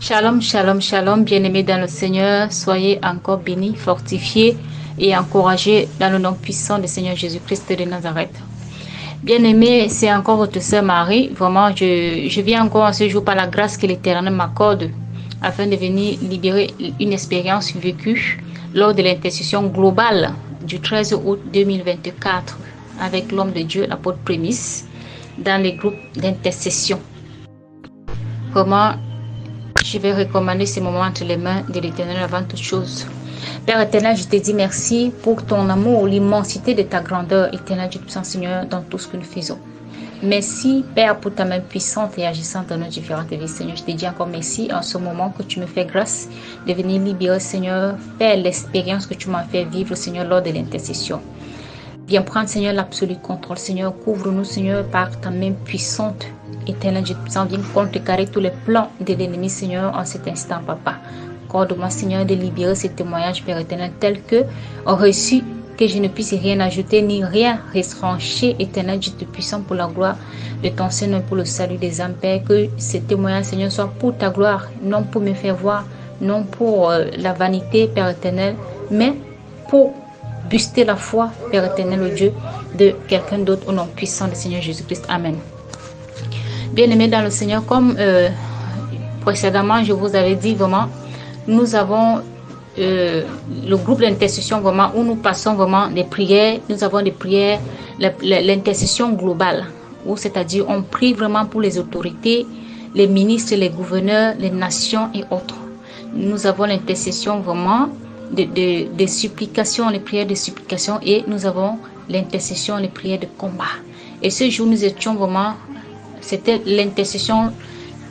Shalom, shalom, shalom, bien-aimés dans le Seigneur, soyez encore bénis, fortifiés et encouragés dans le nom puissant du Seigneur Jésus-Christ de Nazareth. Bien-aimés, c'est encore votre sœur Marie. Vraiment, je viens encore en ce jour par la grâce que l'Éternel m'accorde afin de venir libérer une expérience vécue lors de l'intercession globale du 13 août 2024 avec l'homme de Dieu, l'apôtre Prémisse, dans les groupes d'intercession. Vraiment, je vais recommander ces moments entre les mains de l'Éternel avant toute chose. Père éternel, je te dis merci pour ton amour, l'immensité de ta grandeur, éternel Dieu puissant Seigneur, dans tout ce que nous faisons. Merci, Père, pour ta main puissante et agissante dans nos différentes vies, Seigneur. Je te dis encore merci en ce moment que tu me fais grâce de venir libérer, Seigneur, faire l'expérience que tu m'as fait vivre, Seigneur, lors de l'intercession. Viens prendre, Seigneur, l'absolu contrôle, Seigneur. Couvre-nous, Seigneur, par ta main puissante. Éternel Dieu puissant, viens contrecarrer tous les plans de l'ennemi, Seigneur, en cet instant, Papa. Accorde-moi, Seigneur, de libérer ces témoignages, Père éternel, tels que reçus, que je ne puisse rien ajouter ni rien retrancher, éternel Dieu puissant, pour la gloire de ton Seigneur, pour le salut des âmes, Père. Que ces témoignages, Seigneur, soient pour ta gloire, non pour me faire voir, non pour la vanité, Père éternel, mais pour buster la foi, Père éternel, au Dieu, de quelqu'un d'autre, au nom puissant du Seigneur Jésus-Christ. Amen. Bien-aimés dans le Seigneur, comme précédemment, je vous avais dit vraiment, nous avons le groupe d'intercession vraiment où nous passons vraiment des prières. Nous avons des prières, l'intercession globale, où c'est-à-dire on prie vraiment pour les autorités, les ministres, les gouverneurs, les nations et autres. Nous avons l'intercession vraiment des supplications, les prières de supplication, et nous avons l'intercession, les prières de combat. Et ce jour, nous étions vraiment, c'était l'intercession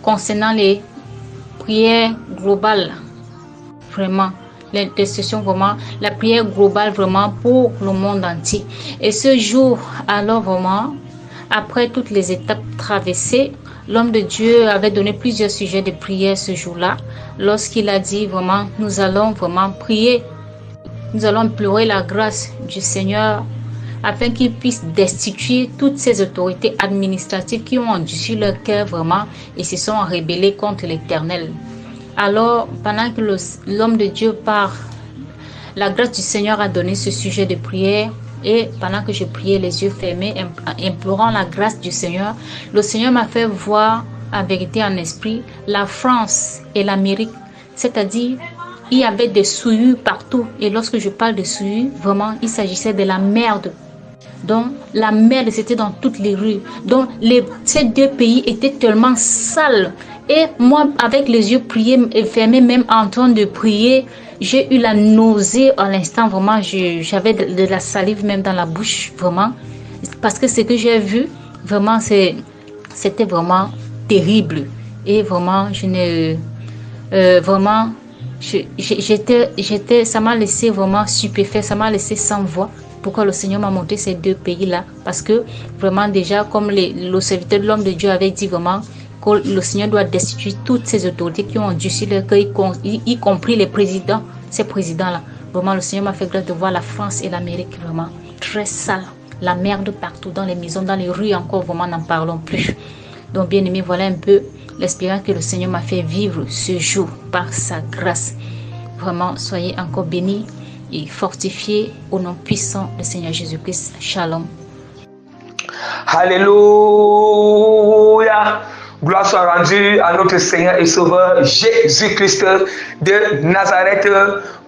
concernant les prières globales, vraiment, l'intercession vraiment, la prière globale vraiment pour le monde entier. Et ce jour, alors vraiment, après toutes les étapes traversées, l'homme de Dieu avait donné plusieurs sujets de prière ce jour-là, lorsqu'il a dit vraiment, nous allons vraiment prier, nous allons implorer la grâce du Seigneur afin qu'il puisse destituer toutes ces autorités administratives qui ont endurci leur cœur vraiment et se sont rebellées contre l'Éternel. Alors, pendant que l'homme de Dieu par la grâce du Seigneur a donné ce sujet de prière, et pendant que je priais les yeux fermés, implorant la grâce du Seigneur, le Seigneur m'a fait voir en vérité en esprit la France et l'Amérique, c'est-à-dire il y avait des souillures partout. Et lorsque je parle de souillures, vraiment, il s'agissait de la merde. Donc, la merde, c'était dans toutes les rues. Donc, ces deux pays étaient tellement sales. Et moi, avec les yeux priés et fermés, même en train de prier, j'ai eu la nausée à l'instant. Vraiment, j'avais de la salive même dans la bouche, vraiment. Parce que ce que j'ai vu, vraiment, c'était vraiment terrible. Et vraiment, ça m'a laissé vraiment stupéfait, ça m'a laissé sans voix. Pourquoi le Seigneur m'a montré ces deux pays-là? Parce que vraiment déjà, comme le serviteur de l'homme de Dieu avait dit vraiment, que le Seigneur doit destituer toutes ces autorités qui ont endurci leur cœur, y compris les présidents, ces présidents-là. Vraiment, le Seigneur m'a fait grâce de voir la France et l'Amérique vraiment très sale. La merde partout, dans les maisons, dans les rues encore, vraiment, n'en parlons plus. Donc, bien aimé, voilà un peu l'expérience que le Seigneur m'a fait vivre ce jour par sa grâce. Vraiment, soyez encore bénis et fortifiés au nom puissant du Seigneur Jésus-Christ. Shalom. Alléluia. Gloire soit rendue à notre Seigneur et Sauveur Jésus-Christ de Nazareth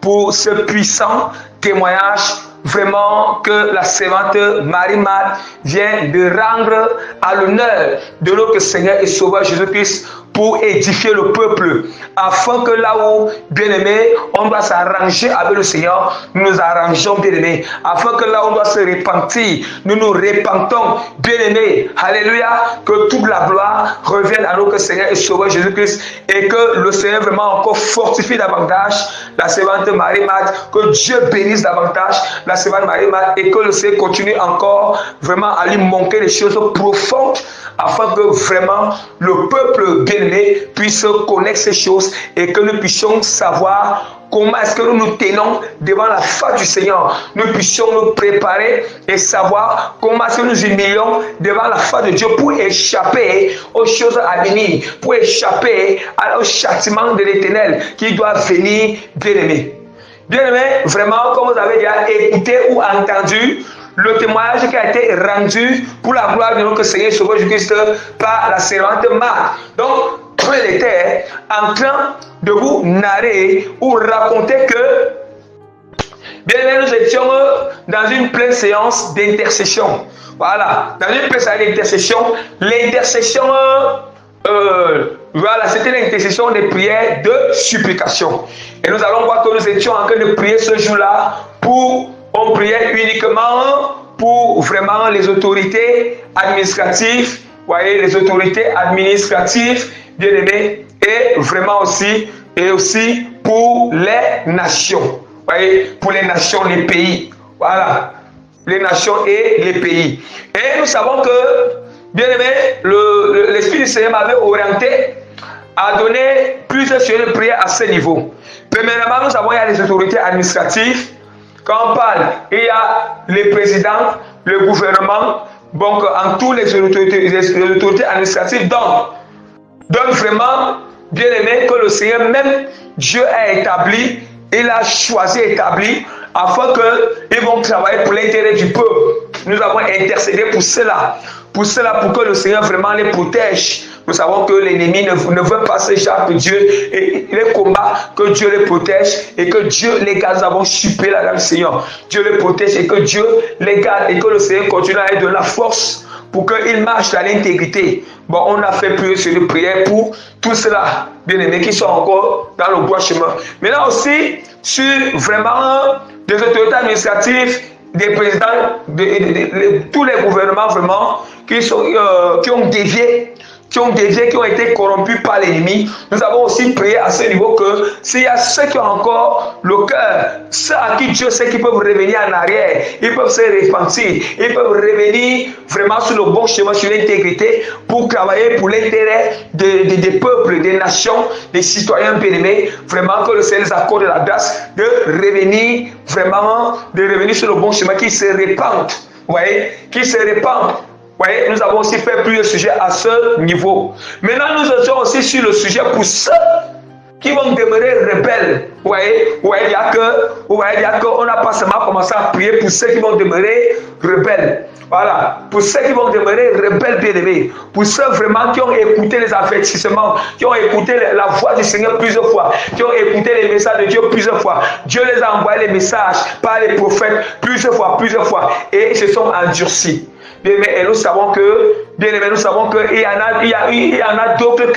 pour ce puissant témoignage vraiment que la servante Marie-Marthe vient de rendre à l'honneur de notre Seigneur et Sauveur Jésus-Christ pour édifier le peuple, afin que là où, bien-aimé, on doit s'arranger avec le Seigneur, nous nous arrangeons, bien-aimé, afin que là où on doit se repentir, nous nous repentons, bien-aimé, alléluia, que toute la gloire revienne à notre Seigneur et Sauveur Jésus-Christ, et que le Seigneur vraiment encore fortifie davantage la servante Marie-Marthe, que Dieu bénisse davantage la servante Marie-Marthe, et que le Seigneur continue encore vraiment à lui manquer des choses profondes, afin que vraiment le peuple bien-aimé puisse connaître ces choses et que nous puissions savoir comment est-ce que nous nous tenons devant la face du Seigneur. Nous puissions nous préparer et savoir comment est-ce que nous humilions devant la face de Dieu pour échapper aux choses à venir, pour échapper au châtiment de l'Éternel qui doit venir, bien-aimé. Bien-aimé, vraiment, comme vous avez déjà écouté ou entendu, le témoignage qui a été rendu pour la gloire de notre Seigneur Sauveur Jésus-Christ par la servante Marthe. Donc, elle était en train de vous narrer ou raconter que, bien aimé, nous étions dans une pleine séance d'intercession. Voilà, dans une pleine séance d'intercession, l'intercession, voilà, c'était l'intercession des prières de supplication. Et nous allons voir que nous étions en train de prier ce jour-là on priait uniquement pour vraiment les autorités administratives, voyez, les autorités administratives, bien aimés, et vraiment aussi pour les nations, voyez, pour les nations, les pays, voilà, les nations et les pays. Et nous savons que, bien aimé, l'Esprit du Seigneur m'avait orienté à donner plusieurs sujets de prière à ce niveau. Premièrement, nous savons qu'il y a les autorités administratives. Quand on parle, il y a les présidents, le gouvernement, donc en tous les autorités administratives. Donc vraiment, bien aimé, que le Seigneur, même Dieu a établi, il a choisi, établi, afin qu'ils vont travailler pour l'intérêt du peuple. Nous avons intercédé pour cela, pour que le Seigneur vraiment les protège. Nous savons que l'ennemi ne veut pas s'échapper de Dieu et les combats, que Dieu les protège et que Dieu les garde. Nous avons suppé la grâce du Seigneur. Dieu les protège et que Dieu les garde et que le Seigneur continue à donner la force pour qu'ils marchent dans l'intégrité. Bon, on a fait plusieurs de prières pour tout cela, bien aimés, qui sont encore dans le droit chemin. Maintenant aussi, sur vraiment des autorités administratives, des présidents, tous les gouvernements vraiment qui ont dévié, qui ont été corrompus par l'ennemi. Nous avons aussi prié à ce niveau que s'il y a ceux qui ont encore le cœur, ceux à qui Dieu sait qu'ils peuvent revenir en arrière, ils peuvent se repentir, ils peuvent revenir vraiment sur le bon chemin, sur l'intégrité, pour travailler pour l'intérêt des peuples, des nations, des citoyens bien-aimés, vraiment que le Seigneur les accorde la grâce de revenir vraiment, sur le bon chemin, qui se répandent, vous voyez, qui se répandent. Voyez, nous avons aussi fait plusieurs sujets à ce niveau. Maintenant, nous sommes aussi sur le sujet pour ceux qui vont demeurer rebelles. Vous voyez qu'on n'a pas seulement commencé à prier pour ceux qui vont demeurer rebelles. Voilà, pour ceux qui vont demeurer rebelles bien-aimés, pour ceux vraiment qui ont écouté les avertissements, qui ont écouté la voix du Seigneur plusieurs fois, qui ont écouté les messages de Dieu plusieurs fois. Dieu les a envoyé les messages par les prophètes plusieurs fois, et ils se sont endurcis. Et nous savons que, bien aimé, nous savons qu'il y en a d'autres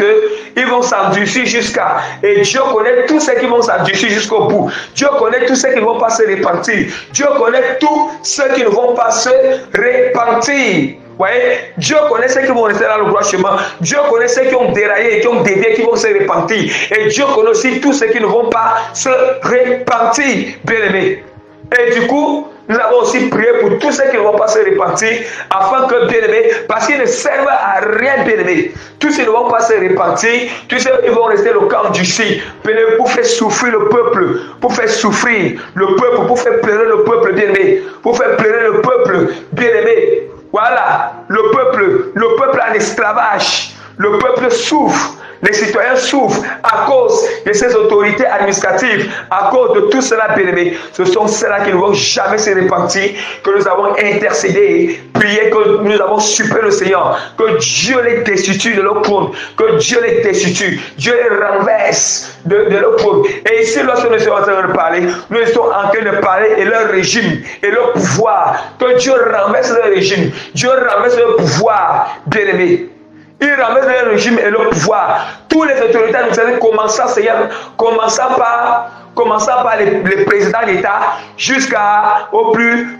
qui vont s'endurcir jusqu'à. Et Dieu connaît tous ceux qui vont s'endurcir jusqu'au bout. Dieu connaît tous ceux qui ne vont pas se repentir. Dieu connaît tous ceux qui ne vont pas se repentir. Voyez, Dieu connaît ceux qui vont rester dans le droit chemin. Dieu connaît ceux qui ont déraillé, qui ont dévié, qui vont se repentir. Et Dieu connaît aussi tous ceux qui ne vont pas se repentir, bien aimé. Et du coup, nous avons aussi prié pour tous ceux qui ne vont pas se repentir, afin que, bien aimés, parce qu'ils ne servent à rien, bien aimés. Tous ceux qui ne vont pas se repentir, tous ceux qui vont rester le camp du si, pour faire souffrir le peuple, pour faire pleurer le peuple, bien aimé, pour faire pleurer le peuple, bien aimé. Voilà, le peuple en esclavage, le peuple souffre. Les citoyens souffrent à cause de ces autorités administratives, à cause de tout cela, bien-aimé. Ce sont ceux-là qui ne vont jamais se repentir, que nous avons intercédé, prié, que nous avons supplié le Seigneur, que Dieu les destitue de leur trône, que Dieu les destitue, Dieu les renverse de leur trône. Et ici, lorsque nous sommes en train de parler, nous sommes en train de parler de leur régime et leur pouvoir, que Dieu renverse leur régime, Dieu renverse leur pouvoir, bien-aimé. Il ramène le régime et le pouvoir. Tous les autorités administratives, commençant par les présidents d'État jusqu'au plus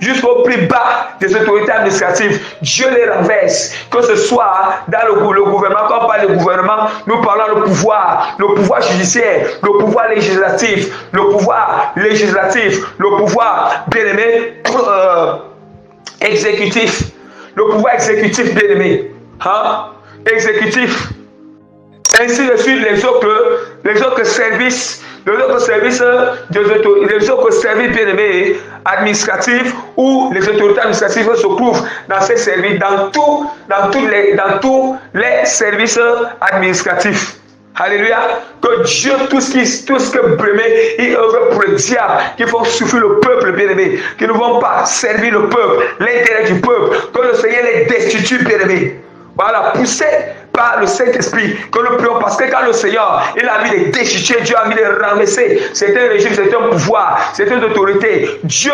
bas des autorités administratives. Dieu les renverse. Que ce soit dans le gouvernement, quand on parle de gouvernement, nous parlons du pouvoir, le pouvoir judiciaire, le pouvoir législatif, le pouvoir bien-aimé, exécutif, le pouvoir exécutif bien-aimé. Exécutif, ainsi de suite les autres les autres services, bien aimés, administratifs ou les autorités administratives se trouvent dans ces services, dans tous les services administratifs. Alléluia. Que Dieu, tout ce que brimé, il œuvre pour le diable, qui font souffrir le peuple bien-aimé, qui ne vont pas servir le peuple, l'intérêt du peuple, que le Seigneur les destitue bien-aimé. Voilà, poussé par le Saint-Esprit, que nous prions, parce que quand le Seigneur, il a mis les destituer, Dieu a mis les ramasser, c'est un régime, c'est un pouvoir, c'est une autorité. Dieu,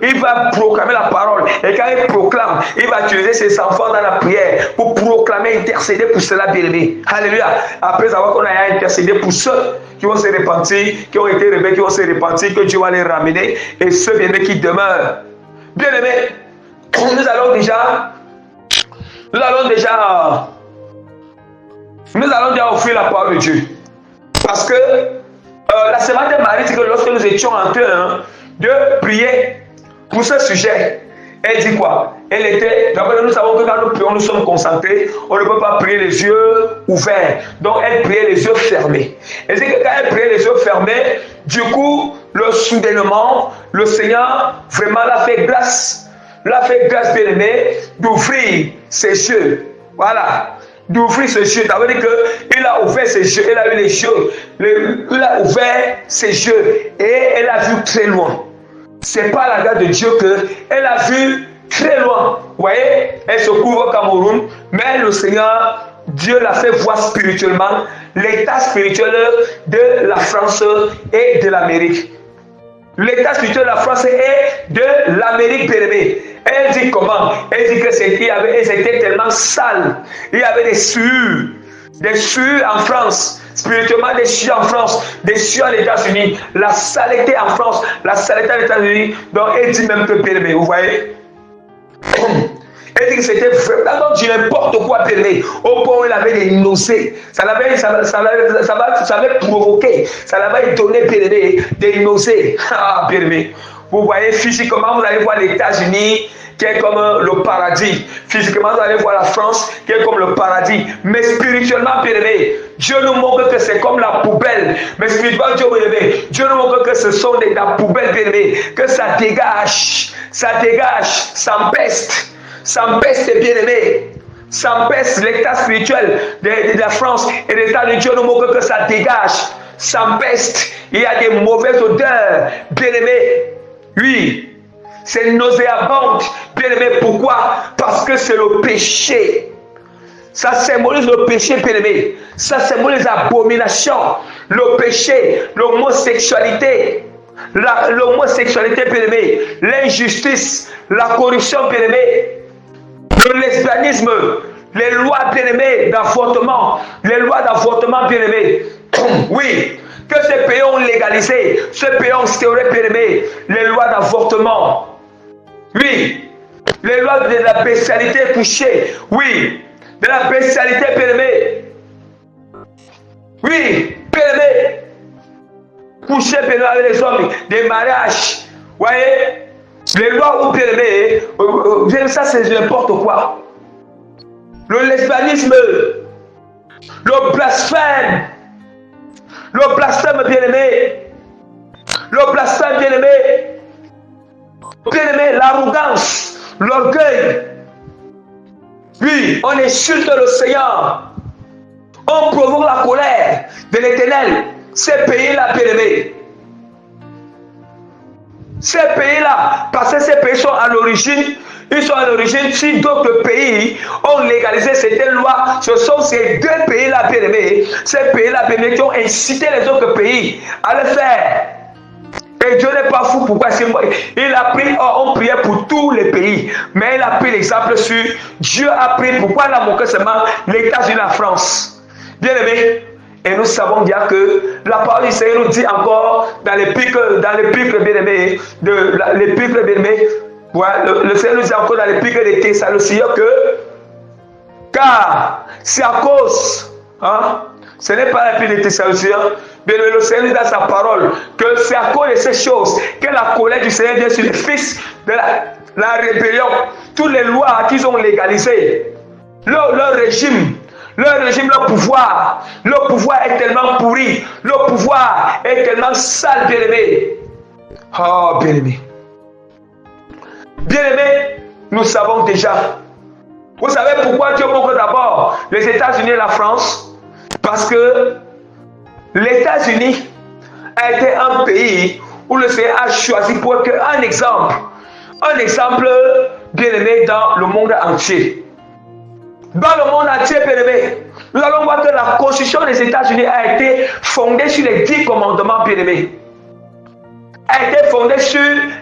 il va proclamer la parole, et quand il proclame, il va utiliser ses enfants dans la prière pour proclamer, intercéder pour cela, bien-aimé. Alléluia. Après avoir qu'on a intercédé pour ceux qui vont se repentir, qui ont été rebelles, qui vont se repentir, que Dieu va les ramener, et ceux bien-aimés qui demeurent. Bien-aimés, nous allons déjà offrir la parole de Dieu. Parce que la semaine de Marie, c'est que lorsque nous étions en train de prier pour ce sujet, elle dit quoi? Elle était, d'abord nous savons que quand nous prions, nous sommes concentrés, on ne peut pas prier les yeux ouverts. Donc elle priait les yeux fermés. Elle dit que quand elle priait les yeux fermés, du coup, soudainement, le Seigneur vraiment l'a fait grâce bien aimé, d'ouvrir ses yeux. Voilà. D'ouvrir ses yeux. Ça veut dire qu'il a ouvert ses yeux. Il a eu les yeux. Il a ouvert ses yeux. Et elle a vu très loin. C'est pas la grâce de Dieu qu'elle a vu très loin. Vous voyez, elle se couvre au Cameroun. Mais le Seigneur, Dieu l'a fait voir spirituellement l'état spirituel de la France et de l'Amérique. L'état spirituel de la France et de l'Amérique, bien-aimée. Elle dit comment? Elle dit que c'était tellement sale. Il y avait des sueurs en France, spirituellement des sueurs en France, des sueurs aux États-Unis, la saleté en France, la saleté aux États-Unis. Donc elle dit même que, bien-aimé, vous voyez? Elle dit que c'était vraiment du n'importe quoi, bien-aimé. Au point où il avait des nausées. Ça l'avait provoqué. Ça l'avait donné, bien-aimé, des nausées. Ah, bien-aimé. Vous voyez, physiquement, vous allez voir les États-Unis qui est comme le paradis. Physiquement, vous allez voir la France qui est comme le paradis. Mais spirituellement, bien-aimé, Dieu nous montre que c'est comme la poubelle. Mais spirituellement, Dieu nous montre que ce sont la poubelle, bien-aimé. Que ça dégage, ça empeste, bien-aimé. Ça empeste l'état spirituel de la France et l'état de Dieu nous montre que ça dégage, ça empeste. Il y a des mauvaises odeurs, bien-aimé. Oui, c'est nauséabond, bien-aimé. Pourquoi? Parce que c'est le péché. Ça symbolise le péché, bien-aimé. Ça symbolise l'abomination, le péché, l'homosexualité, bien-aimé, l'injustice, la corruption, bien-aimé, le lesbianisme, les lois, bien-aimé, d'avortement, bien-aimé. Oui. Que ces pays ont légalisé, ces pays ont instauré, bien-aimé, les lois d'avortement. Oui, les lois de la bestialité couchée. Oui, de la bestialité, bien-aimé. Oui, bien-aimé. Coucher, bien-aimé, avec les hommes, des mariages. Vous voyez, les lois où, bien-aimé, ça c'est n'importe quoi. Le lesbianisme, le blasphème. Le blasphème, bien-aimé. Bien-aimé, l'arrogance, l'orgueil. Oui, on insulte le Seigneur. On provoque la colère de l'Éternel. Ces pays-là, bien-aimé. Ces pays-là, parce que ces pays sont à l'origine, si d'autres pays ont légalisé certaines lois, ce sont ces deux pays-là, bien-aimés, ces pays-là, bien-aimés, qui ont incité les autres pays à le faire. Et Dieu n'est pas fou, pourquoi? Il a pris, on priait pour tous les pays, mais il a pris l'exemple sur Dieu a pris, pourquoi il a manqué seulement les États-Unis, la France. Bien-aimés, et nous savons bien que la parole du Seigneur nous dit encore dans l'épître bien-aimé, le Seigneur nous dit encore dans l'épître des Thessaloniciens que, car c'est à cause, ce n'est pas l'épître des Thessaloniciens, mais le Seigneur dit dans sa parole que c'est à cause de ces choses que la colère du Seigneur vient sur les fils de la rébellion. Toutes les lois qu'ils ont légalisées, leur régime leur régime, leur pouvoir est tellement pourri, leur pouvoir est tellement sale, bien-aimé. Oh, bien-aimé. Bien-aimé, nous savons déjà. Vous savez pourquoi Dieu montre d'abord les États-Unis et la France? Parce que les États-Unis a été un pays où le Seigneur a choisi pour être un exemple bien-aimé dans le monde entier. Dans le monde entier, bien-aimé, nous allons voir que la constitution des États-Unis a été fondée sur les 10 commandements, bien-aimé. A été fondée sur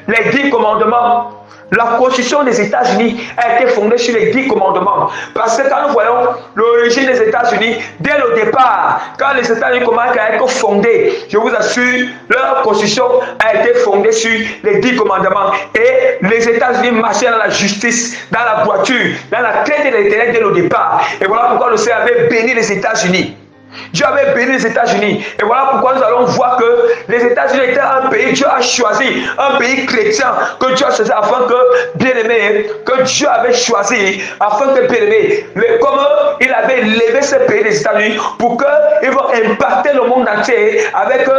les 10 commandements. La constitution des États-Unis a été fondée sur les 10 commandements. Parce que quand nous voyons l'origine des États-Unis, dès le départ, quand les États-Unis commencent à être fondés, je vous assure, leur constitution a été fondée sur les 10 commandements. Et les États-Unis marchaient dans la justice, dans la droiture, dans la crainte de l'Éternel dès le départ. Et voilà pourquoi le Seigneur avait béni les États-Unis. Dieu avait béni les États-Unis. Et voilà pourquoi nous allons voir que les États-Unis étaient un pays, Dieu a choisi, un pays chrétien, que Dieu a choisi afin que, bien-aimé, que Dieu avait choisi, afin que, bien-aimé, comme il avait levé ce pays des États-Unis, pour qu'ils vont impacter le monde entier avec,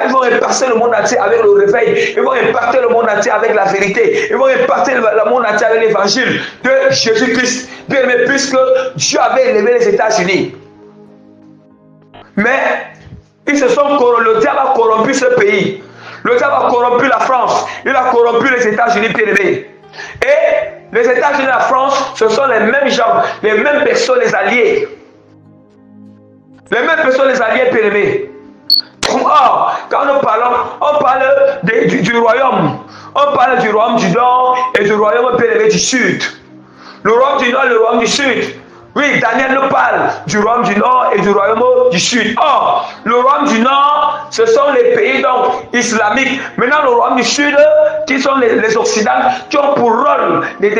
ils vont impacter le monde entier avec le réveil, ils vont impacter le monde entier avec la vérité, ils vont impacter le monde entier avec l'évangile de Jésus-Christ. Bien-aimé, puisque Dieu avait levé les États-Unis. Mais ils se sont corrompus, le diable a corrompu ce pays. Le diable a corrompu la France. Il a corrompu les États-Unis, bien-aimés. Et les États-Unis et la France, ce sont les mêmes gens, les mêmes personnes, les alliés. Les mêmes personnes, les alliés, bien-aimés. Or, quand nous parlons, on parle du royaume. On parle du royaume du Nord et du royaume, bien-aimé, du Sud. Le royaume du Nord et le royaume du Sud. Oui, Daniel nous parle du royaume du Nord et du royaume du Sud. Or, le royaume du Nord, ce sont les pays donc islamiques. Maintenant, le royaume du Sud, qui sont les Occidentaux, qui ont pour rôle des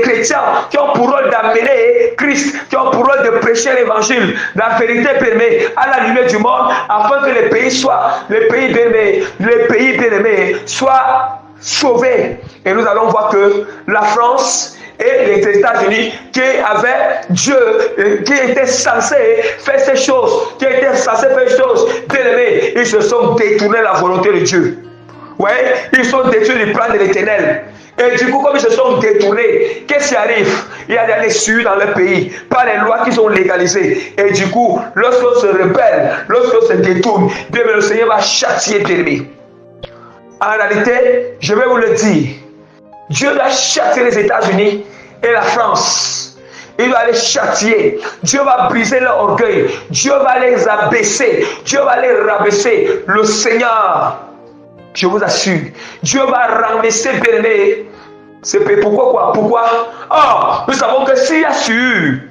chrétiens, qui ont pour rôle d'amener Christ, qui ont pour rôle de prêcher l'évangile, la vérité permet à la lumière du monde, afin que les pays bien-aimés soient sauvés. Et nous allons voir que la France et les États-Unis qui avaient Dieu, qui étaient censés faire ces choses, bien aimés, ils se sont détournés de la volonté de Dieu. Ouais, ils sont détournés du plan de l'Éternel. Et du coup, comme ils se sont détournés, qu'est-ce qui arrive? Il y a des suivis dans leur pays, par les lois qu'ils ont légalisées. Et du coup, lorsqu'on se rebelle, lorsqu'on se détourne, bien le Seigneur va châtier, bien aimé. En réalité, je vais vous le dire, Dieu va châtier les États-Unis et la France. Il va les châtier. Dieu va briser leur orgueil. Dieu va les abaisser. Dieu va les rabaisser. Le Seigneur, je vous assure, Dieu va rabaisser, bien-aimé. C'est pourquoi? Or, nous savons que s'il y a su,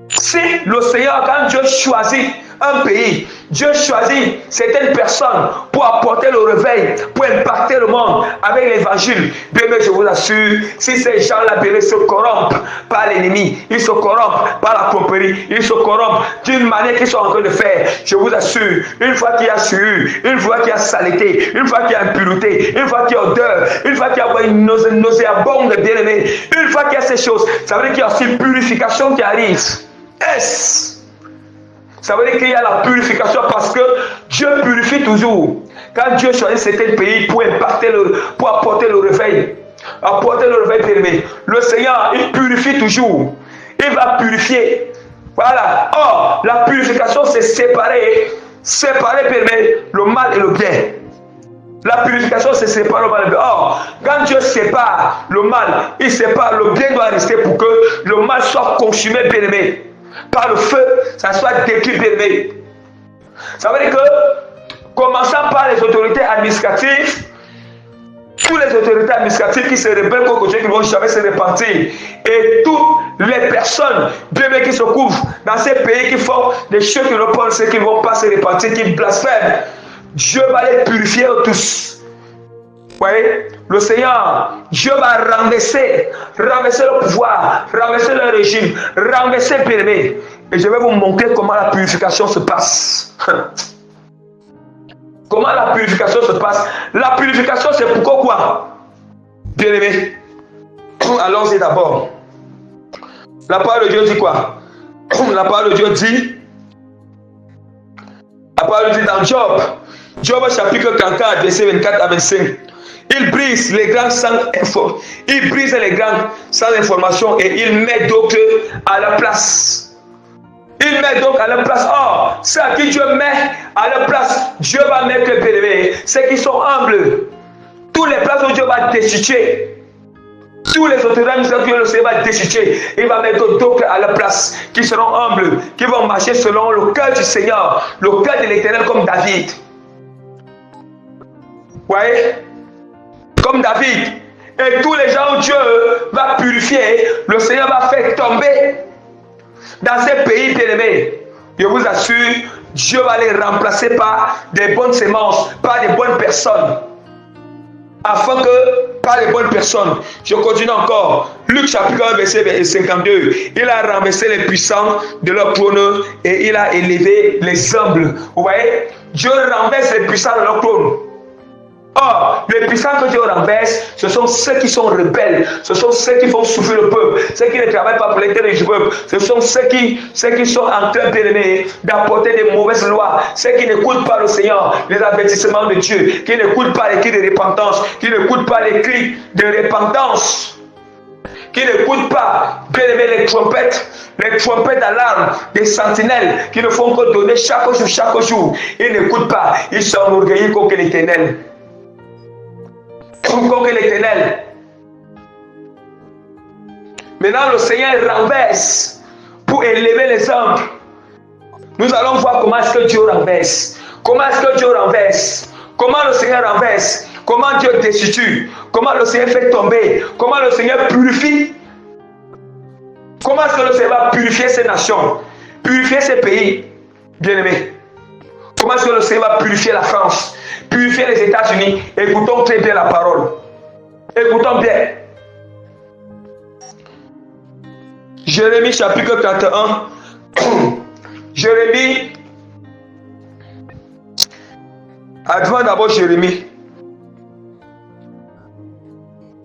si le Seigneur, quand Dieu choisit un pays, Dieu choisit certaines personnes pour apporter le réveil, pour impacter le monde avec l'évangile. Bien, mais je vous assure, si ces gens-là se corrompent par l'ennemi, ils se corrompent par la tromperie, ils se corrompent d'une manière qu'ils sont en train de faire, je vous assure, une fois qu'il y a sueur, une fois qu'il y a saleté, une fois qu'il y a impureté, une fois qu'il y a odeur, une fois qu'il y a une nauséabonde, bien aimé, une fois qu'il y a ces choses, ça veut dire qu'il y a aussi une purification qui arrive. Ça veut dire qu'il y a la purification parce que Dieu purifie toujours. Quand Dieu choisit certains pays pour apporter le réveil, permet. Le Seigneur, il purifie toujours. Il va purifier. Voilà. Or, la purification, c'est séparer permet le mal et le bien. La purification, c'est séparer le mal et le bien. Or, quand Dieu sépare le mal, il sépare le bien doit rester pour que le mal soit consumé, bien aimé. Par le feu, ça soit détruit, bien aimé. Ça veut dire que, commençant par les autorités administratives, toutes les autorités administratives qui se rebellent contre Dieu, qui ne vont jamais se repentir, et toutes les personnes, bien aimées, qui se couvrent dans ces pays, qui font des choses qui ne pensent, qui ne vont pas se repentir, qui blasphèment, Dieu va les purifier tous. Vous voyez, le Seigneur, Dieu va renverser le pouvoir, renverser le régime, renverser le bien-aimé. Et je vais vous montrer comment la purification se passe. Comment la purification se passe? La purification, c'est pourquoi quoi? Bien-aimé, allons-y d'abord. La parole de Dieu dit quoi? la parole de Dieu dit, la parole dit dans Job, Job chapitre 34, verset 24 à 25, il brise les grands sans information et il met d'autres à la place. Il met donc à la place. Or, ceux à qui Dieu met à la place, Dieu va mettre les bien-aimés, ceux qui sont humbles. Tous les places où Dieu va destituer, tous les autorités que le Seigneur va destituer, il va mettre d'autres à la place, qui seront humbles, qui vont marcher selon le cœur du Seigneur, le cœur de l'Éternel comme David. Vous voyez? Comme David. Et tous les gens où Dieu va purifier, le Seigneur va faire tomber dans ces pays bien-aimés. Je vous assure, Dieu va les remplacer par des bonnes semences, par des bonnes personnes. Afin que, par les bonnes personnes, je continue encore. Luc chapitre 1, verset 52. Il a renversé les puissants de leur trône et il a élevé les humbles. Vous voyez, Dieu renverse les puissants de leur trône. Or, les puissants que Dieu renverse, ce sont ceux qui sont rebelles, ce sont ceux qui font souffrir le peuple, ceux qui ne travaillent pas pour l'intérêt du peuple, ce sont ceux qui sont en train d'apporter des mauvaises lois, ceux qui n'écoutent pas le Seigneur, les avertissements de Dieu, qui n'écoutent pas les cris de repentance, qui n'écoutent pas les cris de repentance, qui n'écoutent pas, bien aimé, les trompettes d'alarme, des sentinelles, qui ne font que donner chaque jour. Ils n'écoutent pas, ils sont orgueilleux contre l'Éternel. Contre l'Éternel. Maintenant, le Seigneur renverse pour élever les hommes. Nous allons voir comment est-ce que Dieu renverse. Comment est-ce que Dieu renverse? Comment le Seigneur renverse? Comment Dieu destitue? Comment le Seigneur fait tomber? Comment le Seigneur purifie? Comment est-ce que le Seigneur va purifier ces nations? Purifier ces pays, bien-aimés? Comment est-ce que le Seigneur va purifier la France? Purifier les États-Unis? Écoutons très bien la parole. Écoutons bien. Jérémie chapitre 31. Jérémie. Advent d'abord Jérémie.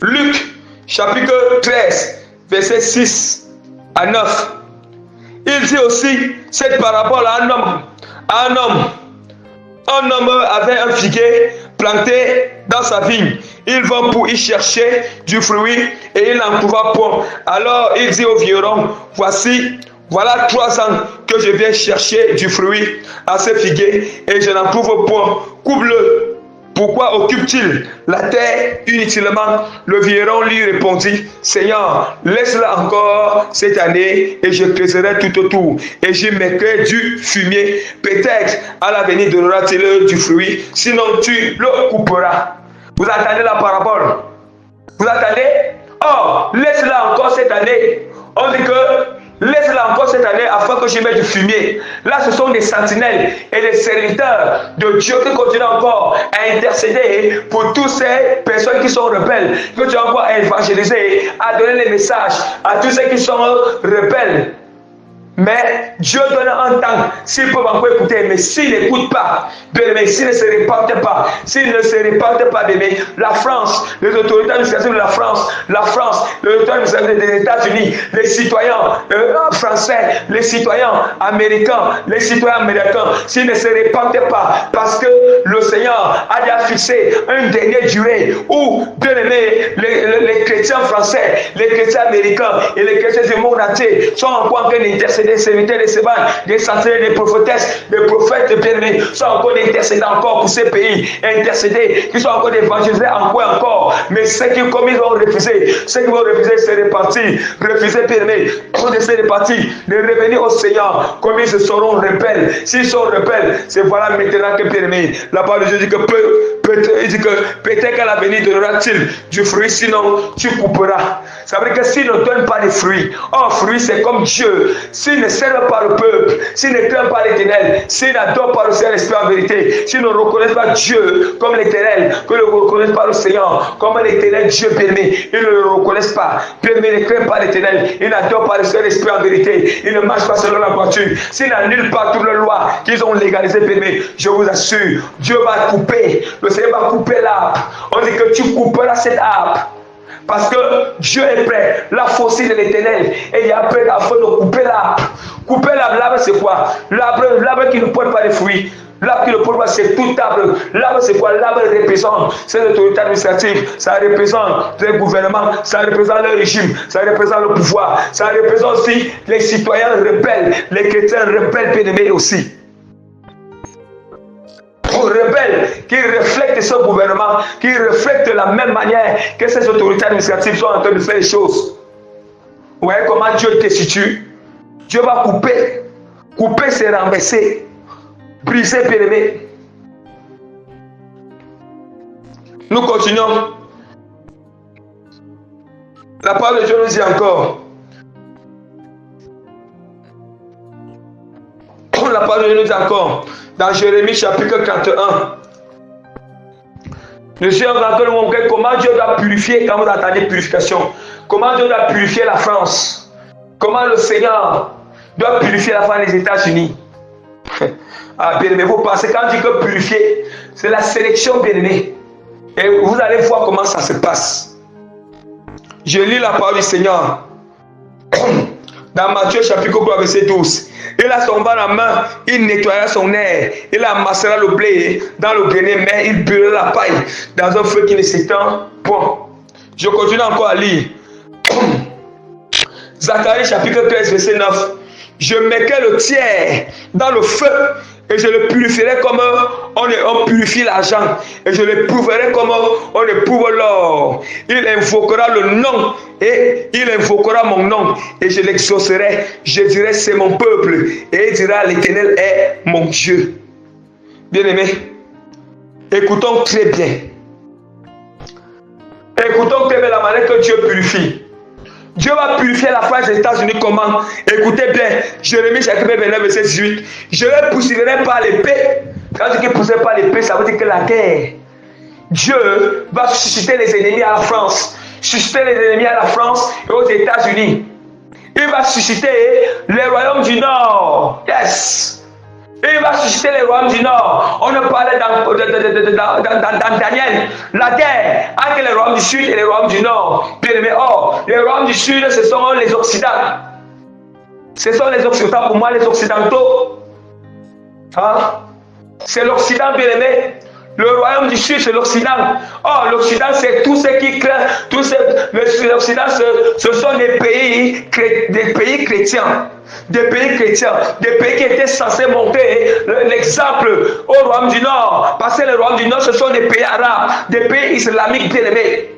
Luc chapitre 13, verset 6 à 9. Il dit aussi cette parabole à un homme. Un homme avait un figuier planté dans sa vigne. Il va pour y chercher du fruit et il n'en trouva point. Alors il dit au vigneron, voilà 3 ans que je viens chercher du fruit à ce figuier et je n'en trouve point. Coupe-le. Pourquoi occupe-t-il la terre inutilement? Le vigneron lui répondit, Seigneur, laisse-la encore cette année et je creuserai tout autour et j'y mettrai du fumier. Peut-être à l'avenir donnera-t-il du fruit, sinon tu le couperas. Vous entendez la parabole? Vous entendez? Oh, laisse-la encore cette année. On dit que laisse-la encore cette année afin que j'y mette du fumier. Là, ce sont des sentinelles et des serviteurs de Dieu qui continuent encore à intercéder pour toutes ces personnes qui sont rebelles, qui continuent encore à évangéliser, à donner les messages à tous ceux qui sont rebelles. Mais Dieu donne un temps s'ils peuvent encore écouter, mais s'ils n'écoutent pas, mais s'ils ne se repentent pas, la France, les autorités administratives de la France, les autorités administratives des États-Unis, les citoyens français, les citoyens américains, s'ils ne se repentent pas, parce que le Seigneur a déjà fixé une dernière durée où, bien aimés, les chrétiens français, les chrétiens américains et les chrétiens du monde entier sont encore en train d'intercéder. Des serviteurs, des servants, des sentinelles, des prophétesses, des prophètes bien-aimés sont encore d'intercéder encore pour ces pays, intercéder, qui sont encore d'évangéliser encore. Mais ceux qui, comme ils vont refuser, c'est repartir, refuser bien-aimés, de se repartir, de revenir au Seigneur, comme ils se seront rebelles. S'ils sont rebelles, c'est voilà maintenant que bien-aimés, la parole de Dieu dit que peut-être qu'à l'avenir donnera-t-il du fruit, sinon tu couperas. Ça veut dire que s'il ne donne pas de fruits, fruit c'est comme Dieu. S'il ne servent pas le peuple, s'ils ne craignent pas l'Éternel, s'ils n'adorent pas le Saint-Esprit en vérité, s'ils ne reconnaissent pas Dieu comme l'Éternel, qu'ils ne reconnaissent pas le Seigneur comme l'Éternel Dieu bien-aimé, ils ne le reconnaissent pas. Bien-aimé, ils ne craignent pas l'Éternel, ils n'adorent pas le Saint-Esprit en vérité, ils ne marchent pas selon la voiture, s'ils n'annulent pas toutes les lois qu'ils ont légalisées, bien-aimé, je vous assure, Dieu va couper, le Seigneur va couper l'arbre. On dit que tu couperas cet arbre. Parce que Dieu est prêt, la fossile de l'Éternel, et il est prêt afin de couper l'arbre. Couper l'arbre, c'est quoi? L'arbre qui ne porte pas de fruits. L'arbre qui ne porte pas, c'est tout arbre. L'arbre, c'est quoi? L'arbre représente, c'est l'autorité administrative, ça représente le gouvernement, ça représente le régime, ça représente le pouvoir, ça représente aussi les citoyens rebelles, les chrétiens rebelles bien-aimés aussi. Rebelles qui reflètent ce gouvernement, qui reflètent de la même manière que ces autorités administratives sont en train de faire les choses. Vous voyez comment Dieu te situe? Dieu va couper, c'est renverser, briser, bien-aimé. Nous continuons. La parole de Dieu nous dit encore. La parole de Dieu nous dit encore. Dans Jérémie chapitre 41. Nous sommes en train de montrer comment Dieu doit purifier, quand vous entendez purification, comment Dieu doit purifier la France, comment le Seigneur doit purifier la France des États-Unis. Ah, bien aimé, vous pensez, quand on dit que purifier, c'est la sélection, bien aimé. Et vous allez voir comment ça se passe. Je lis la parole du Seigneur. Dans Matthieu chapitre 3, verset 12. Il a son bas en main, il nettoiera son air, il amassera le blé dans le grenier, mais il brûlera la paille dans un feu qui ne s'éteint point. Je continue encore à lire. Zacharie chapitre 13, verset 9. Je mettrai le tiers dans le feu et je le purifierai comme on purifie l'argent et je l'éprouverai comme on éprouve l'or. Il invoquera le nom et il invoquera mon nom et je l'exaucerai. Je dirai c'est mon peuple et il dira l'Éternel est mon Dieu. Bien-aimés, écoutons très bien. Écoutons très bien la manière que Dieu purifie. Dieu va purifier la France des États-Unis comment? Écoutez bien, Jérémie chapitre 29, verset 18. Je ne poursuivrai pas l'épée. Quand je dis ne poursuivrai pas l'épée, ça veut dire que la guerre. Dieu va susciter les ennemis à la France. Susciter les ennemis à la France et aux États-Unis. Il va susciter les royaumes du Nord. Yes. Il va susciter les royaumes du Nord. On a parlé dans Daniel, la guerre entre les royaumes du Sud et les royaumes du Nord. Bien aimé, les royaumes du Sud, ce sont les Occidentaux. Ce sont les Occidentaux, pour moi, les Occidentaux. Hein? C'est l'Occident, bien aimé. Le royaume du Sud, c'est l'Occident. L'Occident, c'est tout ce qui craint. L'Occident, ce sont des pays chrétiens. Des pays qui étaient censés montrer l'exemple au royaume du Nord. Parce que le royaume du Nord, ce sont des pays arabes, des pays islamiques bien aimés.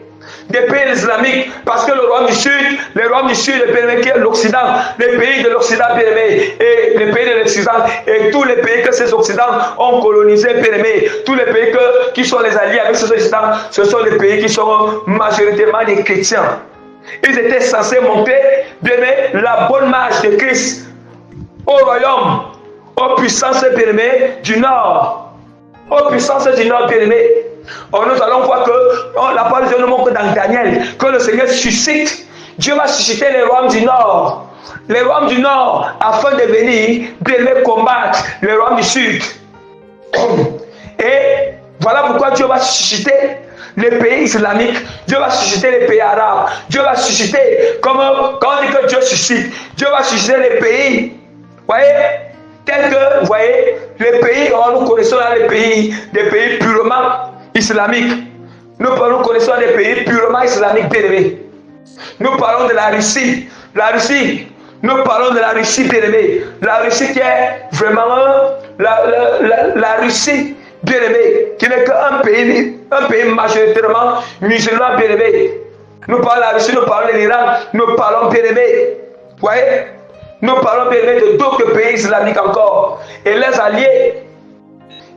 Des pays islamiques, parce que le royaume du Sud, le pays qui est l'Occident, les pays de l'Occident bien aimé, et les pays de l'Occident, et tous les pays que ces Occidents ont colonisés bien aimé, tous les pays qui sont les alliés avec ces Occidents, ce sont les pays qui sont majoritairement des chrétiens. Ils étaient censés monter, bien aimé, la bonne marche de Christ au royaume, aux puissances bien aimées du Nord, aux puissances du Nord bien aimé. Nous allons voir que la parole de Dieu nous montre dans Daniel que le Seigneur suscite, Dieu va susciter les royaumes du Nord. Les royaumes du Nord afin de venir combattre les royaumes du Sud. Et voilà pourquoi Dieu va susciter les pays islamiques, Dieu va susciter les pays arabes, Dieu va susciter, quand on dit que Dieu suscite, Dieu va susciter les pays, voyez, tels que, vous voyez, les pays, nous connaissons là des pays purement islamiques. Nous connaissons des pays purement islamiques bien aimés. Nous parlons de la Russie. Nous parlons de la Russie bien aimée. La Russie qui est vraiment la Russie bien aimée, qui n'est qu'un pays majoritairement musulman bien aimé. Nous parlons de la Russie, nous parlons de l'Iran, nous parlons bien aimé. Vous voyez? Nous parlons bien aimé de d'autres pays islamiques encore. Et les alliés,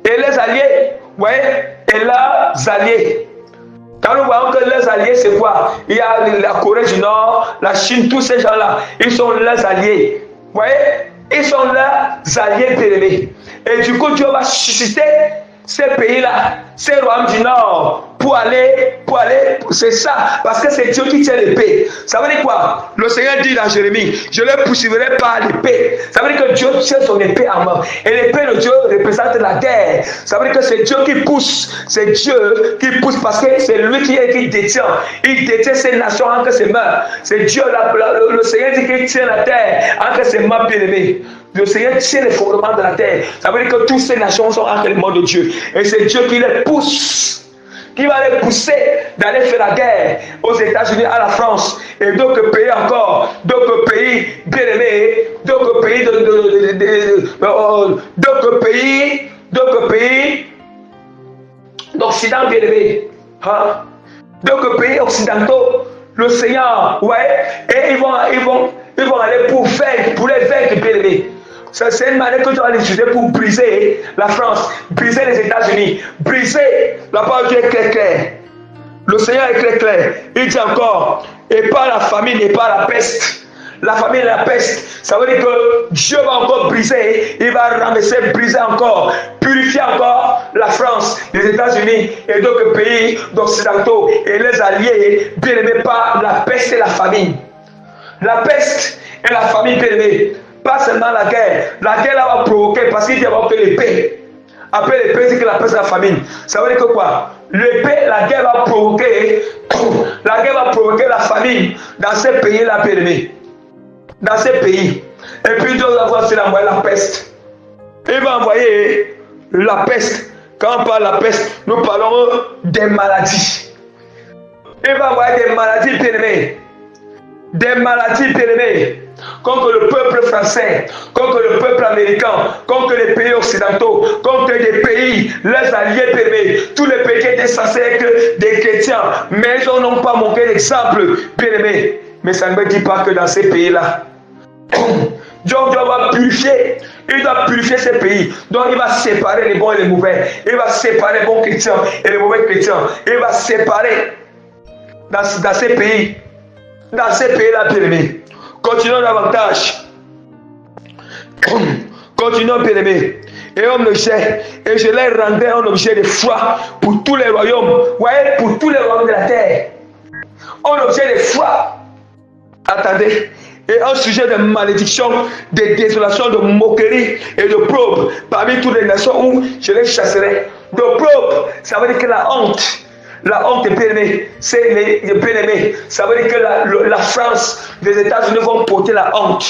vous voyez? Et leurs alliés. Quand nous voyons que leurs alliés, c'est quoi? Il y a la Corée du Nord, la Chine, tous ces gens-là, ils sont leurs alliés. Vous voyez? Ils sont leurs alliés bien-aimés. Et du coup, Dieu va susciter ces pays-là, ces royaumes du Nord, pour aller, c'est ça, parce que c'est Dieu qui tient l'épée. Ça veut dire quoi? Le Seigneur dit dans Jérémie, je les poursuivrai par l'épée. Ça veut dire que Dieu tient son épée en main. Et l'épée de Dieu représente la guerre. Ça veut dire que c'est Dieu qui pousse. C'est Dieu qui pousse parce que c'est lui qui détient. Il détient ces nations entre ses mains. C'est Dieu, le Seigneur dit qu'il tient la terre entre ses mains bien-aimées. Le Seigneur tient les fondements de la terre. Ça veut dire que toutes ces nations sont entre les mains de Dieu. Et c'est Dieu qui les pousse. Qui va les pousser d'aller faire la guerre aux États-Unis, à la France et d'autres pays encore, d'autres pays bien-aimés, d'autres pays d'Occident bien-aimés, hein? D'autres pays occidentaux, le Seigneur, ouais, et ils vont aller pour les vaincre bien-aimés. C'est une manière que tu vas l'utiliser pour briser la France, briser les États-Unis, briser la parole de Dieu est claire. Le Seigneur est clair. Il dit encore, et pas la famine et pas la peste. La famine et la peste, ça veut dire que Dieu va encore briser, il va ramasser, briser encore, purifier encore la France, les États-Unis et d'autres pays occidentaux et les alliés, bien aimés par la peste et la famine. La peste et la famine, bien aimés. Pas seulement la guerre va provoquer parce qu'il y a que l'épée. Après l'épée, c'est que la peste et la famine. Ça veut dire que quoi? L'épée, la guerre va provoquer la famine dans ces pays-là, bien-aimés. Dans ces pays. Et puis Dieu va aussi envoyer la peste. Il va envoyer la peste. Quand on parle de la peste, nous parlons des maladies. Il va envoyer des maladies, bien-aimés. Des maladies, bien-aimés. Contre le peuple français, contre le peuple américain, contre les pays occidentaux, contre les pays, les alliés bien-aimés, tous les pays qui étaient censés être des chrétiens, mais ils n'ont pas manqué d'exemple, bien-aimés. Mais ça ne me dit pas que dans ces pays-là, Dieu va purifier, il doit purifier ces pays. Donc il va séparer les bons et les mauvais. Il va séparer les bons chrétiens et les mauvais chrétiens. Il va séparer dans ces pays. Dans ces pays-là, bien-aimés. Continuons davantage. Continuons, bien-aimés. Et homme le sait. Et je les rendrai un objet de foi pour tous les royaumes. Voyez, pour tous les royaumes de la terre. Un objet de foi. Attendez. Et un sujet de malédiction, de désolation, de moquerie et de probe parmi toutes les nations où je les chasserai. De probe, ça veut dire que la honte. La honte est bien-aimée, c'est les bien-aimés. Ça veut dire que la France, les États-Unis vont porter la honte.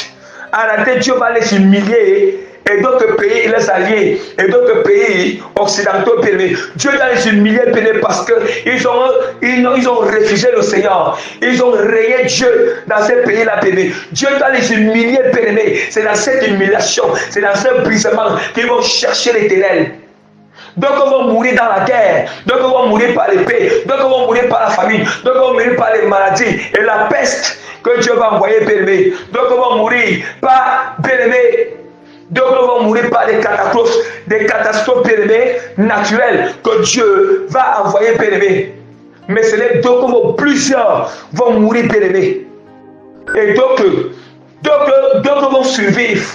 En réalité, Dieu va les humilier. Et d'autres pays, les alliés, et d'autres pays occidentaux, bien-aimés. Dieu va les humilier, bien-aimés, parce qu'ils ont refusé le Seigneur. Ils ont rayé Dieu dans ces pays-là, bien-aimés. Dieu va les humilier, bien-aimés. C'est dans cette humiliation, c'est dans ce brisement qu'ils vont chercher l'Éternel. Donc on va mourir dans la guerre, donc on va mourir par l'épée, donc on va mourir par la famine, donc on va mourir par les maladies et la peste que Dieu va envoyer, bien-aimé. Donc on va mourir par, bien-aimé, donc on va mourir par des catastrophes, bien-aimé, naturelles que Dieu va envoyer, bien-aimé. Mais ce n'est donc plusieurs vont mourir, bien-aimé. Et d'autres vont survivre.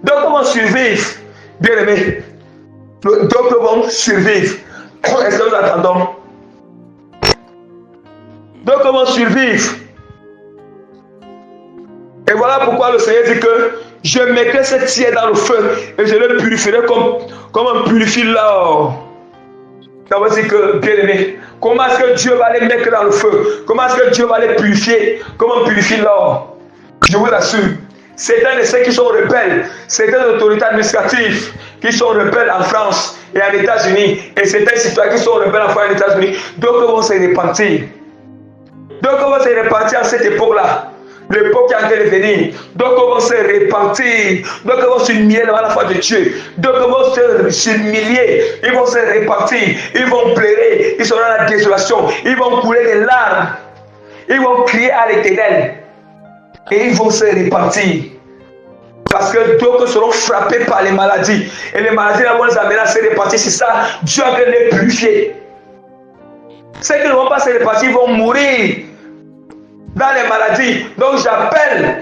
D'autres vont survivre, bien-aimé. D'autres vont survivre. Est-ce que nous attendons? D'autres vont survivre. Et voilà pourquoi le Seigneur dit que je mettrai cette cire dans le feu et je le purifierai comme on purifie l'or. Ça veut dire que, bien aimé, comment est-ce que Dieu va les mettre dans le feu? Comment est-ce que Dieu va les purifier comme on purifie l'or? Je vous l'assure. Certains de ceux qui sont rebelles, certaines autorités administratives qui sont rebelles en France et en États-Unis, et certains citoyens qui sont rebelles en France et en États-Unis, d'autres vont se repentir. D'autres vont se repentir à cette époque-là. L'époque qui est en train de venir. D'autres vont se repentir. D'autres vont s'humilier devant la foi de Dieu. D'autres vont s'humilier. Ils vont se repentir. Ils vont pleurer. Ils seront dans la désolation. Ils vont couler des larmes. Ils vont crier à l'Éternel. Et ils vont se repentir. Parce que d'autres seront frappés par les maladies. Et les maladies vont les amener à se repentir. C'est ça, Dieu a les purifier. Ceux qui ne vont pas se repentir vont mourir dans les maladies. Donc j'appelle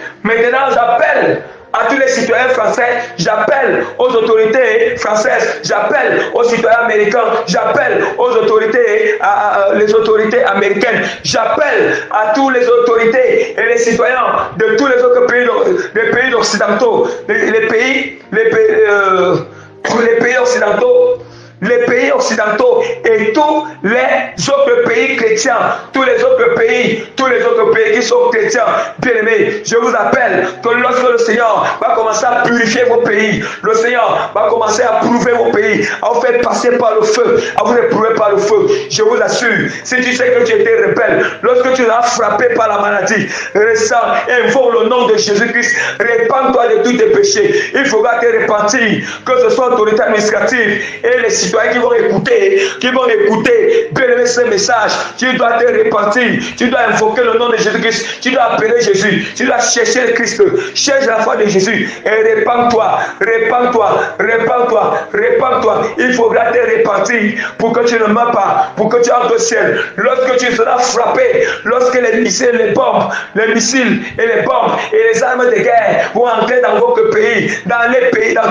à tous les citoyens français, j'appelle aux autorités françaises, j'appelle aux citoyens américains, j'appelle aux autorités, les autorités américaines, j'appelle à toutes les autorités et les citoyens de tous les autres pays, les pays occidentaux, les pays occidentaux. Les pays occidentaux et tous les autres pays chrétiens, tous les autres pays qui sont chrétiens, bien-aimés, je vous appelle que lorsque le Seigneur va commencer à purifier vos pays, le Seigneur va commencer à prouver vos pays, à vous faire passer par le feu, à vous éprouver par le feu. Je vous assure, si tu sais que tu étais rebelle, lorsque tu seras frappé par la maladie, ressens, invoque le nom de Jésus-Christ, répands-toi de tous tes péchés. Il faudra te repentir, que ce soit l'autorité administrative et les citoyens qui vont écouter, bien-aimé, ce message. Tu dois te repentir, tu dois invoquer le nom de Jésus-Christ, tu dois appeler Jésus, tu dois chercher le Christ, cherche la foi de Jésus et répands-toi. Il faudra te repentir pour que tu ne meurs pas, pour que tu entres au ciel. Lorsque tu seras frappé, lorsque les missiles et les bombes et les armes de guerre vont entrer dans votre pays, dans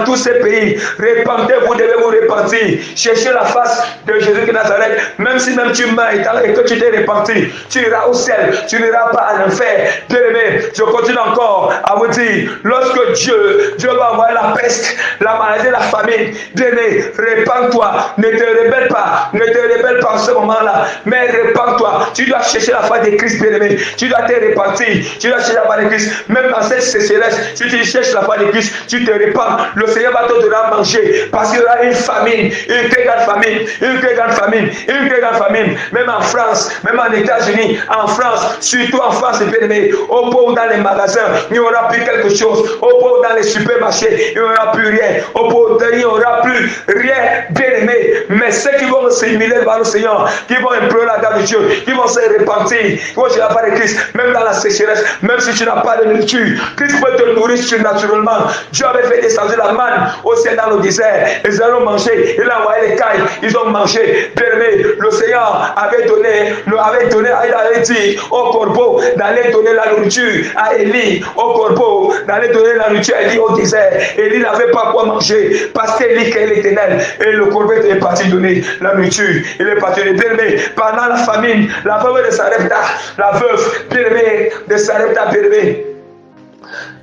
tous ces pays, repentez-vous, devez vous repentir. Cherchez la face de Jésus de Nazareth. Même si tu meurs et que tu t'es repenti, tu iras au ciel, tu n'iras pas à l'enfer. Bien-aimé, je continue encore à vous dire, lorsque Dieu va envoyer la peste, la maladie, la famine, bien-aimé, repens-toi, ne te rebelle pas en ce moment-là, mais repens-toi. Tu dois chercher la face de Christ, bien-aimé. Tu dois te repentir, tu dois chercher la face de Christ. Même dans cette sécheresse, si tu cherches la face de Christ, tu te repens, le Seigneur va te donner à manger, parce qu'il y aura une famine, une très grande famine, même en France, même en États-Unis, en France, surtout en France, bien-aimé, au pauvre dans les magasins, il n'y aura plus quelque chose, au pauvre dans les supermarchés, il n'y aura plus rien, au pauvre il n'y aura plus rien, bien-aimé, mais ceux qui vont s'humilier vers le Seigneur, qui vont implorer la grâce de Dieu, qui vont se repentir, qui vont chercher la part de Christ, même dans la sécheresse, même si tu n'as pas de nourriture, Christ peut te nourrir surnaturellement. Dieu avait fait descendre la manne au ciel dans le désert, ils allons manger, il a envoyé les cailles, ils ont mangé, bien-aimé, le Seigneur avait dit au corbeau d'aller donner la nourriture à Élie, au corbeau d'aller donner la nourriture à Élie au désert. Élie n'avait pas quoi manger parce qu'Élie est l'Éternel et le corbeau est parti donner la nourriture. Il est parti donner, bien-aimé, pendant la famine, la veuve de Sarepta, bien-aimé, de Sarepta, bien-aimé.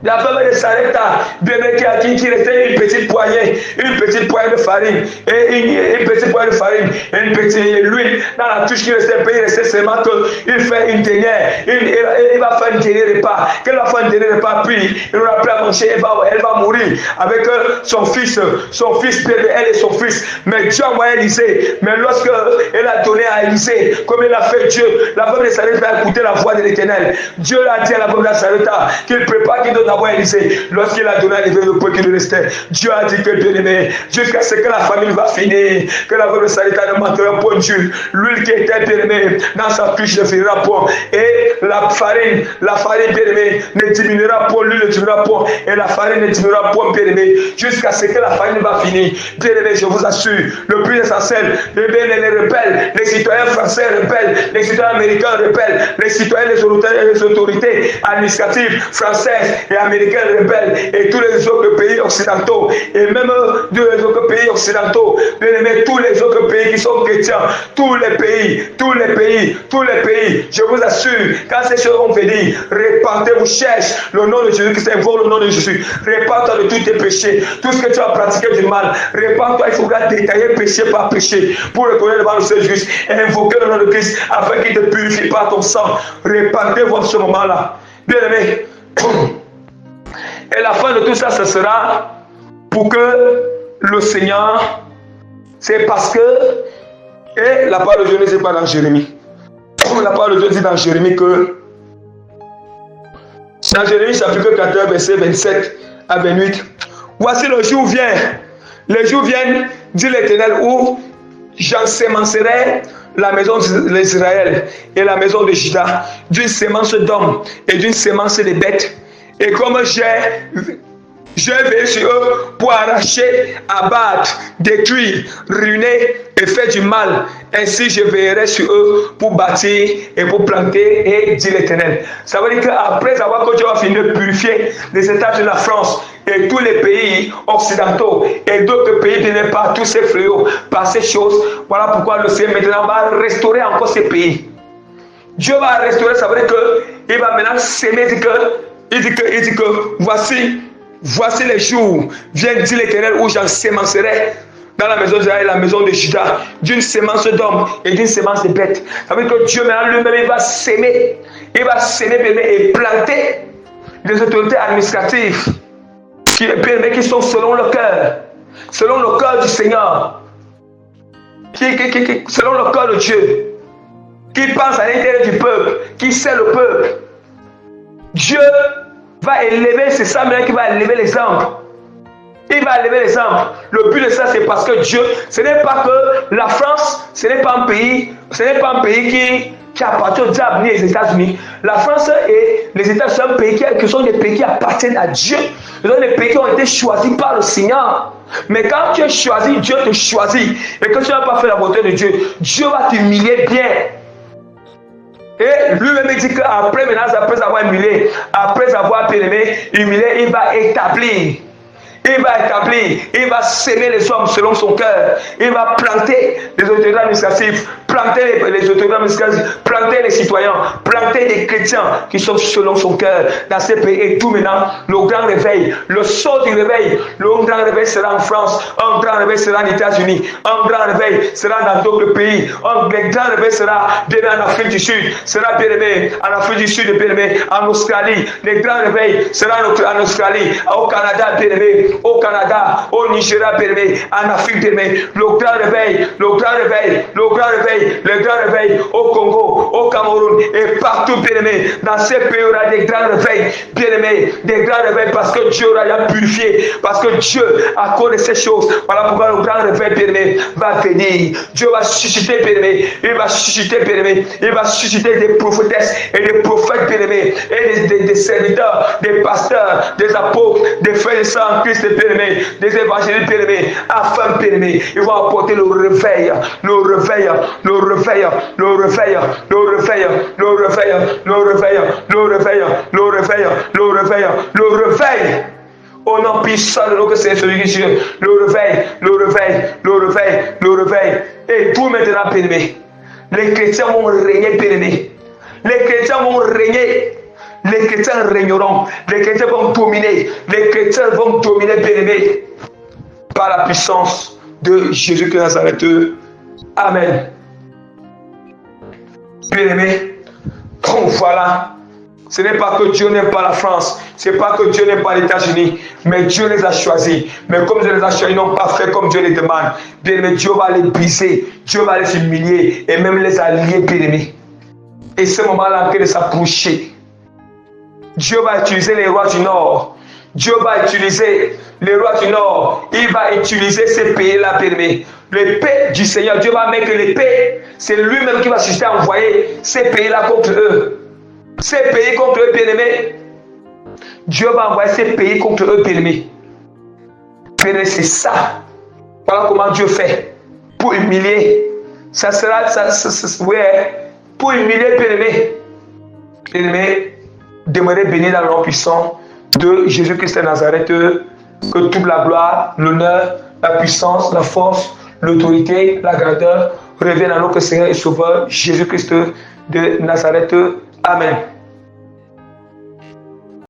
La femme de Sarepta, bien-aimé, qui restait une petite poignée de farine, et une petite poignée de farine, et une petite huile dans la touche qui restait, il restait seulement qu'il fait une tenière, il va faire une tenière repas. Qu'elle va faire une tenière repas, puis il n'aura plus à manger, elle va mourir avec son fils, elle et son fils. Mais Dieu a envoyé Élisée, mais lorsque elle a donné à Élisée, comme il a fait Dieu, la femme de Sarepta a écouté la voix de l'Éternel. Dieu a dit à la femme de Sarepta qu'il prépare, qu'il donne d'abord Élisée. Lorsqu'il a donné à l'éveil le peu qui lui restait, Dieu a dit que bien-aimé, jusqu'à ce que la famille va finir, que la femme de Sarepta ne manquera point d'huile. L'huile qui était bien-aimée dans sa cuche ne finira point. Et la farine bien-aimée ne diminuera point, l'huile ne diminuera point, et la farine ne diminuera point, bien-aimé, jusqu'à ce que la farine va finir. Bien-aimé, je vous assure, le plus essentiel, les rebelles, les citoyens français rebelles, les citoyens américains rebelles, les citoyens, les autorités administratives françaises et américaines rebelles, et tous les autres pays occidentaux, et même les autres pays occidentaux, bien-aimés, tous les autres pays qui sont chrétiens, tous les pays, je vous assure, quand ces choses vont venir, répentez-vous, cherche le nom de Jésus, qui s'invoque le nom de Jésus, répente-toi de tous tes péchés, tout ce que tu as pratiqué du mal, répente-toi, il faudra détailler péché par péché, pour reconnaître devant le Seigneur juste, et invoquer le nom de Christ, afin qu'il te purifie par ton sang. Répentez-vous en ce moment-là, bien-aimés. Et la fin de tout ça, ce sera pour que le Seigneur, c'est parce que, et la parole de Dieu ne dit pas dans Jérémie. La parole de Dieu dit dans Jérémie que, dans Jérémie chapitre 14, verset 27 à 28, voici le jour vient, les jours viennent, dit l'Éternel, où j'ensemencerai la maison d'Israël et la maison de Juda d'une semence d'hommes et d'une semence de bêtes. Et comme j'ai Je vais veiller sur eux pour arracher, abattre, détruire, ruiner et faire du mal. Ainsi, je veillerai sur eux pour bâtir et pour planter, et dit l'Éternel. Ça veut dire qu'après avoir que Dieu va finir de purifier les États de la France et tous les pays occidentaux et d'autres pays tenus par tous ces fléaux, par ces choses, voilà pourquoi le Seigneur maintenant va restaurer encore ces pays. Dieu va restaurer, ça veut dire qu'il va maintenant s'aimer, il dit que voici les jours, viennent dit l'Éternel, où j'ensemencerai dans la maison d'Israël et la maison de Juda, d'une semence d'hommes et d'une semence de bêtes. Ça veut dire que Dieu maintenant lui-même, il va s'aimer et planter des autorités administratives qui sont selon le cœur du Seigneur, selon le cœur de Dieu, qui pense à l'intérêt du peuple, qui sait le peuple. Dieu va élever, c'est ça maintenant qui va élever les hommes. Il va élever les hommes. Le but de ça, c'est parce que Dieu, ce n'est pas que la France, ce n'est pas un pays qui appartient au diable ni aux États-Unis. La France et les États-Unis sont des pays qui appartiennent à Dieu. Ce sont des pays qui ont été choisis par le Seigneur. Mais quand tu es choisi, Dieu te choisit. Et que tu n'as pas fait la volonté de Dieu, Dieu va t'humilier bien. Et lui-même dit qu'après avoir humilié, après avoir humilié, il va établir. Il va s'aimer les hommes selon son cœur. Il va planter les autorités administratives, planter les autorités administratives, planter les citoyens, planter les chrétiens qui sont selon son cœur dans ces pays. Et tout maintenant, le grand réveil, le saut du réveil, le grand réveil sera en France, un grand réveil sera aux États-Unis, un grand réveil sera dans d'autres pays, un grand réveil sera bien en Afrique du Sud, sera bien aimé en Afrique du Sud, bien aimé en Australie. Le grand réveil sera en Australie, au Canada, bien aimé. Au Canada, au Nigeria, en Afrique, le grand réveil, au Congo, au Cameroun et partout, dans ces pays, il y aura des grands réveils, des grands réveils parce que Dieu aura purifié, parce que Dieu a connu ces choses. Voilà pourquoi le grand réveil, va venir. Dieu va susciter, il va susciter des prophétesses et des prophètes, et des serviteurs, des pasteurs, des apôtres, des frères et sœurs en Christ, des évangélistes, afin, ils vont apporter le réveil, au nom puissant de notre Seigneur Jésus, le réveil, et tout maintenant, les chrétiens vont régner, les chrétiens vont régner. Les chrétiens régneront, les chrétiens vont dominer, bien-aimés, par la puissance de Jésus-Christ de Nazareth. Amen. Bien-aimés, donc voilà, ce n'est pas que Dieu n'aime pas la France, ce n'est pas que Dieu n'aime pas les États-Unis, mais Dieu les a choisis. Mais comme Dieu les a choisis, ils n'ont pas fait comme Dieu les demande. Bien-aimés, Dieu va les briser, Dieu va les humilier et même les allier, bien-aimés. Et ce moment-là, en train de s'approcher. Dieu va utiliser les rois du Nord. Dieu va utiliser les rois du Nord. Il va utiliser ces pays-là, bien-aimés. L'épée du Seigneur, Dieu va mettre l'épée. C'est lui-même qui va susciter à envoyer ces pays-là contre eux. Ces pays contre eux, bien-aimés. Dieu va envoyer ces pays contre eux, bien-aimés. Bien-aimés, c'est ça. Voilà comment Dieu fait. Pour humilier. Ça sera, pour humilier, bien-aimés. Bien-aimés. Demeurer béni dans le nom puissant de Jésus-Christ de Nazareth, que toute la gloire, l'honneur, la puissance, la force, l'autorité, la grandeur reviennent à notre Seigneur et Sauveur Jésus-Christ de Nazareth. Amen.